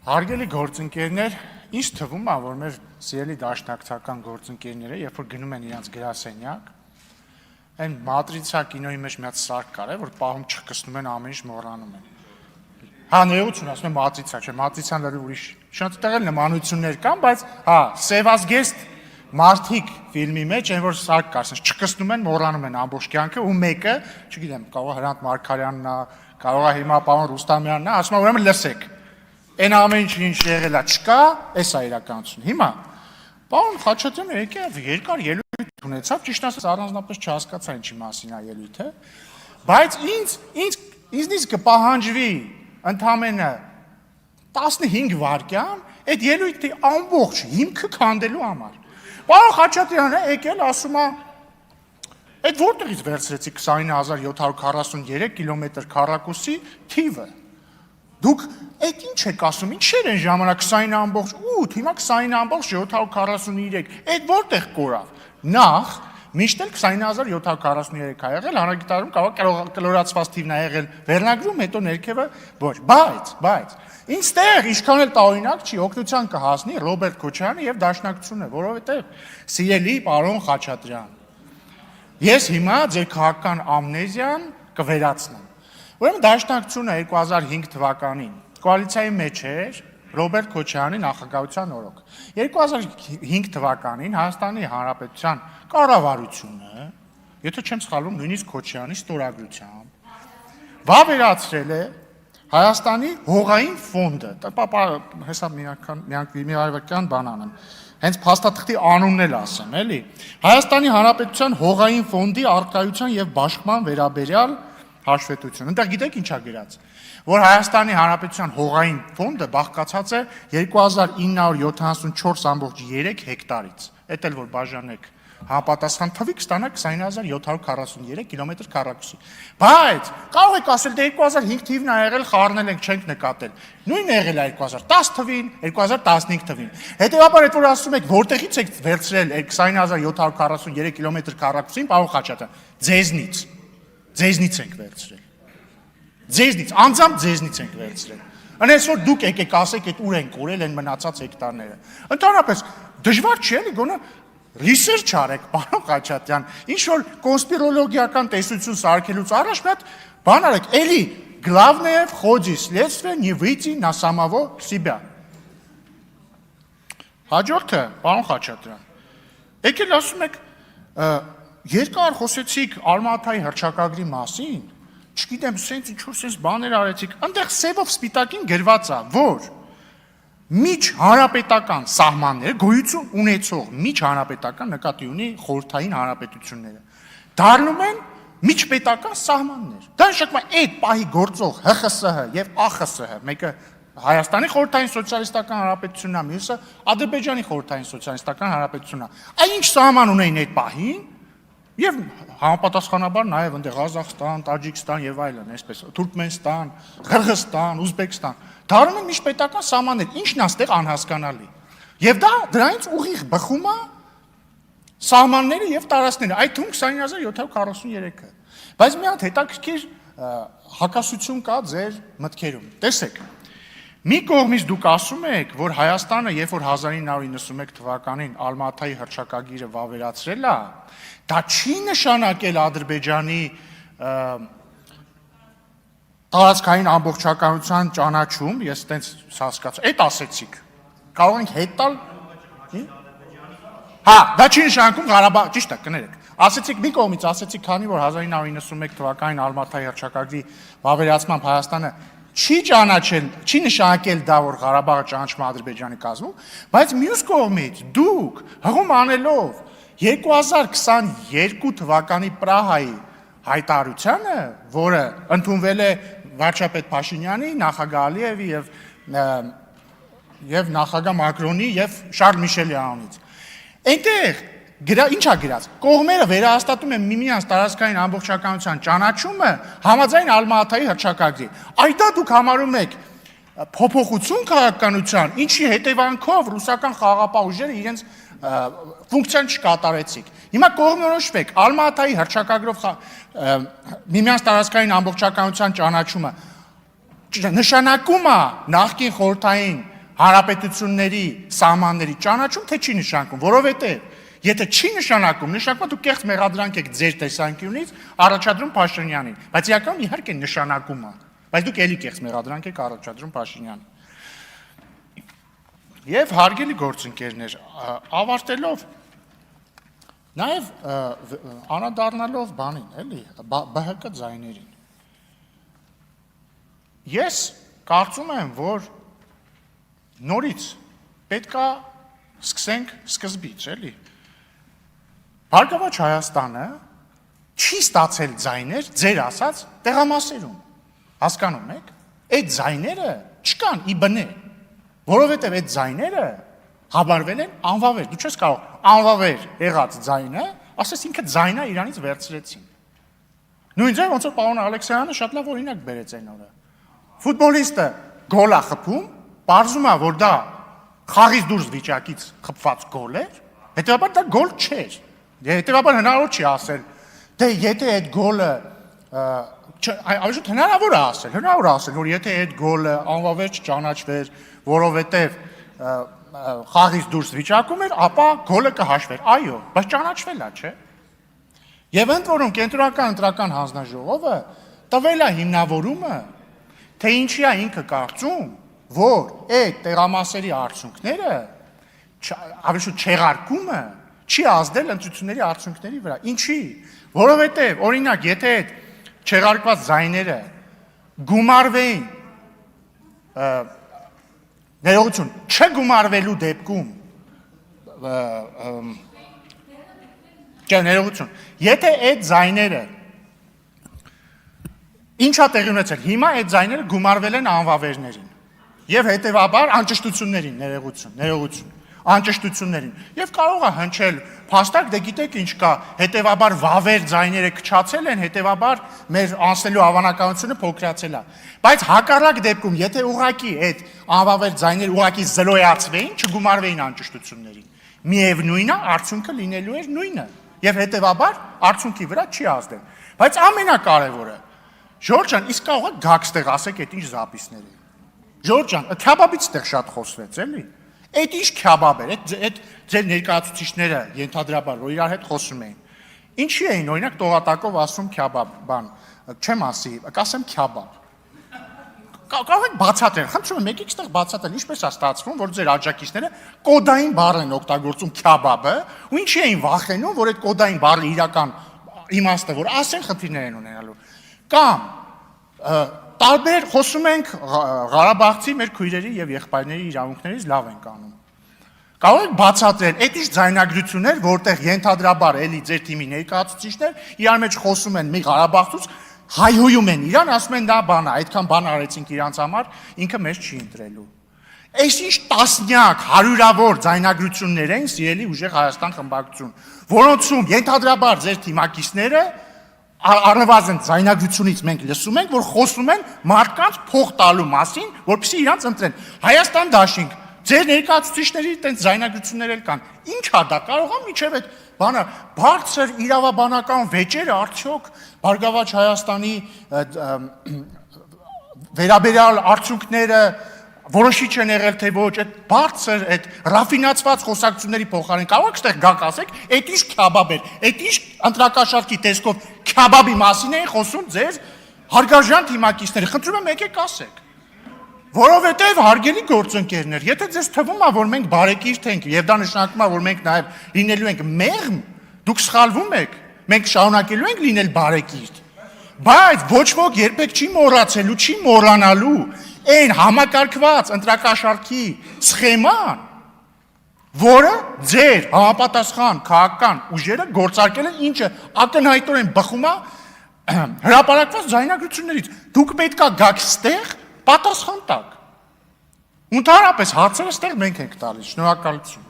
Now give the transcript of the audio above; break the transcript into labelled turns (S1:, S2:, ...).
S1: Հարգելի գործընկերներ, ինձ թվում է, որ մեր սիրելի դաշնակցական գործընկերները, երբ որ գնում են իրենց գրասենյակ, այն մատրիցա կինոյի մեջ մի հատ սարք կար է, որ պահում չկսնում են, ամեն ինչ մոռանում են։ Հա, ներողություն, ասում եմ մատրիցա, չէ, մատրիցան լրիվ ուրիշ։ Շատ տեղել նմանություններ կան, բայց հա, Սևազգեստ մարդիկ ֆիլմի մեջ այն որ սարք կար, ասես չկսնում են, մոռանում են ամբողջ կյանքը ու մեկը, չգիտեմ, կարող է Հրանտ Մարգարյանն է, կարող է հիմա պարոն Ռուստամյանն է, ասում է ուրեմն լսեք։ Այն ամեն ինչ եղել է չկա, էս է իրականություն։ Հիմա պարոն Խաչատրյանը եկավ երկար ելույթ ունեցավ, ճիշտ ասած առանձնապես չհասկացա ինչի մասին է ելույթը, բայց ինձնից կպահանջվի ընդամենը 15 վայրկյան այդ ելույթի ամբողջ հիմքը քանդելու համար։ Պարոն Խաչատրյանը եկել ասում է այդ որտեղից վերցրեցի 29743 կիլոմետր քառակուսի թիվը։ Դուք այդ ինչ եք ասում, ինչեր են ժամանակ 20.8, հիմա 20.743, այդ որտեղ կորավ։ Նախ, միշտ էլ 20.743 ա եղել, հանրագիտարում կարող կլորացված թիվն ա եղել վերնագրում, հետո ներքևը ոչ, բայց, ինձտեղ ինչքան էլ տարօրինակ չի, օգնության կհասնի Ռոբերտ Քոչարյանը եւ Դաշնակցությունը, որովհետեւ սիրելի պարոն Խաչատրյան, ես հիմա ձեր քաղաքական ամնեզիան կվերացնեմ։ Ուրեմն Դաշնակցությունը 2005 թվականին կոալիցիայի մեջ էր Ռոբերտ Քոչարյանի նախագահության օրոք։ 2005 թվականին Հայաստանի Հանրապետության կառավարությունը, եթե չեմ սխալվում, նույնիսկ Քոչարյանի ստորագրությամբ, վավերացրել է Հայաստանի հողային ֆոնդը, հեսա մի արևական բան անեմ, հենց փաստաթղթի անունն էլ ասեմ, էլի, Հայաստանի Հանրապետության հողային ֆոնդի արտադրության եւ բաշխման վերաբերյալ հաշվետվություն։ Այնտեղ գիտեք ինչա գրած, որ Հայաստանի Հանրապետության հողային ֆոնդը բաղկացած է 2974.3 հեկտարից։ Էդ էլ որ բաժանեք համապատասխան թվի կստանա 20743 կիլոմետր քառակուսի։ Բայց կարող եք ասել դե 2005 թիվն ա եղել, խառնել ենք, չենք նկատել։ Նույնն է եղել 2010 թվին, 2015 թվին։ Հետևաբար այդ որ ասում եք որտեղից եք վերցրել 20743 կիլոմետր քառակուսին, պարոն Խաչատրյան, ձեզնից ենք վերցրել։ Ձեզնից, անձամբ ձեզնից ենք վերցրել։ Այնպես որ դուք եկեք ասեք այդ ուր են կորել են մնացած հեկտարները։ Ընդհանրապես դժվար չէ էլի գոնե research արեք, պարոն Խաչատրյան, ինչ որ կոնսպիրոլոգիական տեսություն սարքելուց առաջ մի հատ բան արեք, էլի главное в ходе следствия не выйти на самого себя։ Հաջորդը, պարոն Խաչատրյան, եկել ասում եք երկար խոսեցիք Արմաթայի հռչակագրի մասին, չգիտեմ, սենց ինչ-որ սենց բաներ արեցիք, այնտեղ սևով սպիտակին գրված է, որ միջհանրապետական սահմանները, գոյություն ունեցող միջհանրապետական նկատի ունի խորհրդային հանրապետությունները, դառնում են միջպետական սահմաններ։ Դա նշանակում է այդ պահի գործող ՀԽՍՀ եւ ԱԽՍՀ, մեկը Հայաստանի խորհրդային սոցիալիստական հանրապետությունն է, մյուսը Ադրբեջանի խորհրդային սոցիալիստական հանրապետությունն է։ Այն ինչ սահման ունեն այդ պահին, եւ համապատասխանաբար նաեւ այնտեղ Ղազախստան, Տաջիկստան եւ այլն, այսպես Թուրքմենստան, Ղրղստան, Ուզբեկստան, դառնում են միջպետական սահմաններ, ինչն է այստեղ անհասկանալի։ Եվ դա դրանից ուղիղ բխում է սահմանները եւ տարածքները, այդ թվում 29743-ը։ Բայց մի հատ հետաքրքիր հակասություն կա ձեր մտքերում։ Տեսեք, մի կողմից դուք ասում եք, որ Հայաստանը, երբ որ 1991 թվականին Ալմաթայի հռչակագիրը վավերացրել է, դա չի նշանակել Ադրբեջանի տարածքային ամբողջականության ճանաչում, ես այտենց հասկացա, այդ ասեցիք։ Կարող ենք հետ տալ։ Հա, դա չի նշանակում Ղարաբաղ, ճիշտ է, կներեք։ Ասեցիք մի կողմից, ասեցիք, քանի որ 1991 թվականին Ալմաթայի հռչակագրի վավերացմամբ Հայաստանը չի ճանաչել, չի նշանակել դա, որ Ղարաբաղը ճանաչում է Ադրբեջանի կազմում, բայց մյուս կողմից դուք հղում անելով 2022 թվականի Պրահայի հայտարարությանը, որը ընդունվել է վարչապետ Փաշինյանի, նախագահ Ալիևի եւ նախագահ Մակրոնի եւ Շարլ Միշելի անունից։ Այնտեղ ինչ ա գրած, կողմերը վերահաստատում են միմյանց տարածքային ամբողջականության ճանաչումը համաձայն Ալմաթայի հռչակագրի։ Այդա դուք համարում եք փոփոխություն քաղաքականության, ինչի հետևանքով ռուսական խաղաղապահ ուժերը իրենց ֆունկցիան չկատարեցիք։ Հիմա կողմնորոշվեք Ալմաթայի հռչակագրով միմյանց տարածքային ամբողջականության ճանաչումը նշանակում է նախկին խորհրդային հանրապետությունների սահմանների ճանաչում, թե չի նշանակում, որովհետև եթե չի նշանակում, նշանակում դու կեղծ մեղադրանք եք ձեր տեսանկյունից առաջադրում Փաշինյանին, բայց իրականում իհարկե նշանակում է, բայց դուք էլի կեղծ մեղադրանք եք առաջադրում Փաշինյանին։ Եվ հարգելի գործընկերներ, ավարտելով նաև անդրադառնալով բանին, էլի, ԲՀԿ ձայներին։ Ես կարծում եմ, որ նորից պետքա սկսենք սկզբից, էլի։ Բարգավաճ Հայաստանը չի ստացել ձայներ ձեր ասած տեղամասերում, հասկանում եք, այդ ձայները չկան ի բնե, որովհետև այդ ձայները հավարվել են անվավեր, դու չես կարող անվավեր եղած ձայնը, ասես ինքը ձայնը իրանից վերցրեցին։ Նույն ձև ոնց որ պարոն Ալեքսյանը շատ լավ օրինակ բերեց այն օրը։ Ֆուտբոլիստը գոլ է խփում, պարզում է, որ դա խաղից դուրս վիճակից խփված գոլ էր, հետևաբար դա գոլ չէր։ Հետևաբար հնարավոր չի ասել, դե եթե այդ գոլը հնարավոր է ասել, որ եթե այդ գոլը անվավեր չճանաչվեր, որովհետև խաղից դուրս վիճակում էր, ապա գոլը կհաշվեր։ Այո, բայց ճանաչվել է, չէ՞։ Եվ ընդ որում կենտրոնական ընտրական հանձնաժողովը տվել է հիմնավորումը, թե ինչի է ինքը կարծում, որ այդ տեղամասերի արդյունքները, ավելի շուտ չեղարկումը չի ազդել ընտրությունների արդյունքների վրա։ Ինչի՞։ Որովհետև, օրինակ, եթե այդ չեղարկված ձայները գումարվեին, ներողություն, չգումարվելու դեպքում, ներողություն, եթե այդ ձայները, ինչա տեղի ունեցել, հիմա այդ ձայները գումարվել են անվավերներին և հետևաբար անճշտություններին, ներողություն, անճշտություններին, և կարող է հնչել փաստակ, դե գիտեք ինչ կա, հետևաբար վավեր ձայները քչացել են, հետևաբար մեր անցնելու հավանականությունը փոքրացել է, բայց հակառակ դեպքում, եթե ուղղակի այդ անվավեր ձայները ուղղակի զրոյացվեին, չգումարվեին անճշտություններին, միևնույն է, արդյունքը լինելու էր նույնը, և հետևաբար արդյունքի վրա չի ազդել, բայց ամենակարևորը, Ժորժ ջան, իսկ կարող եք գաք ստեղ ասեք այդ ինչ զապիսներ են, Ժորժ ջան, քյաբաբից ստեղ շատ խոսվեց, էլի, այդ ինչ քյաբաբ էր, այդ ձեր ներկայացուցիչները ենթադրաբար, որ իրար հետ խոսում էին, ինչի էին, օրինակ տողատակով ասում քյաբաբ, բան, չեմ ասի, կասեմ քյաբաբ, կարող եք բացատրել, խնդրում եմ, եկեք ստեղ բացատրել, ինչպես է ստացվում, որ ձեր աջակիցները կոդային բառ են օգտագործում քյաբաբը, ու ինչի էին վախենում, որ այդ կոդային բառի իրական իմաստը, որ ասեն խնդիրներ են ունենալու, կամ տարբեր խոսում ենք Ղարաբաղցի մեր քույրերի եւ եղբայրների իրավունքներից լավ ենք անում։ Կարող եք բացատրել, այդ ինչ ձայնագրություններ, որտեղ ենթադրաբար էլի ձեր թիմի ներկայացուցիչներ իրար մեջ խոսում են մի Ղարաբաղցուց, հայհոյում են իրան, ասում են դա բան է, այդքան բան արեցինք իրանց համար, ինքը մեզ չի ընտրելու։ Այս ինչ տասնյակ, հարյուրավոր ձայնագրություններ են, սիրելի ուժեղ Հայաստան խմբակցություն, որոնցում ենթադրաբար ձեր թիմակիցները առնվազն ձայնագրությունից մենք լսում ենք, որ խոսում են մարդկանց փող տալու մասին, որպեսզի իրանց ընտրեն։ Հայաստան դաշինք, ձեր ներկայացուցիչների այդպես ձայնագրություններ էլ կան։ Ինչ է դա, կարող է միջև այդ բանը բարձր իրավաբանական վեճերը արդյոք Բարգավաճ Հայաստանի վերաբերյալ արդյունքները որոշիչ են եղել թե ոչ, այդ բարձր, այդ ռաֆինացված խոսակցությունների փոխարեն կարող եք ստեղ գաք ասեք, այդ ինչ քյաբաբ էր, այդ ինչ ընտրակաշարքի տեսքով քյաբաբի մասին էին խոսում ձեր հարգարժան թիմակիցները, խնդրում եմ եկեք ասեք։ Որովհետև հարգելի գործընկերներ, եթե ձեզ թվում է, որ մենք բարեկիրթ ենք եւ դա նշանակում է, որ մենք նաեւ լինելու ենք մեղմ, դուք սխալվում եք, մենք շարունակելու ենք լինել բարեկիրթ, բայց ոչ ոք երբեք չի մոռացելու, չի մոռանալու այն համակարգված ընտրակաշարքի սխեման, որը ձեր համապատասխան քաղաքական ուժերը գործարկել են, ինչը ակնհայտորեն բխում է հրապարակված ձայնագրություններից։ Դուք պետք է գաք ստեղ պատասխան տաք։ Ընդհանրապես հարցերը ստեղ մենք ենք տալիս։ Շնորհակալություն։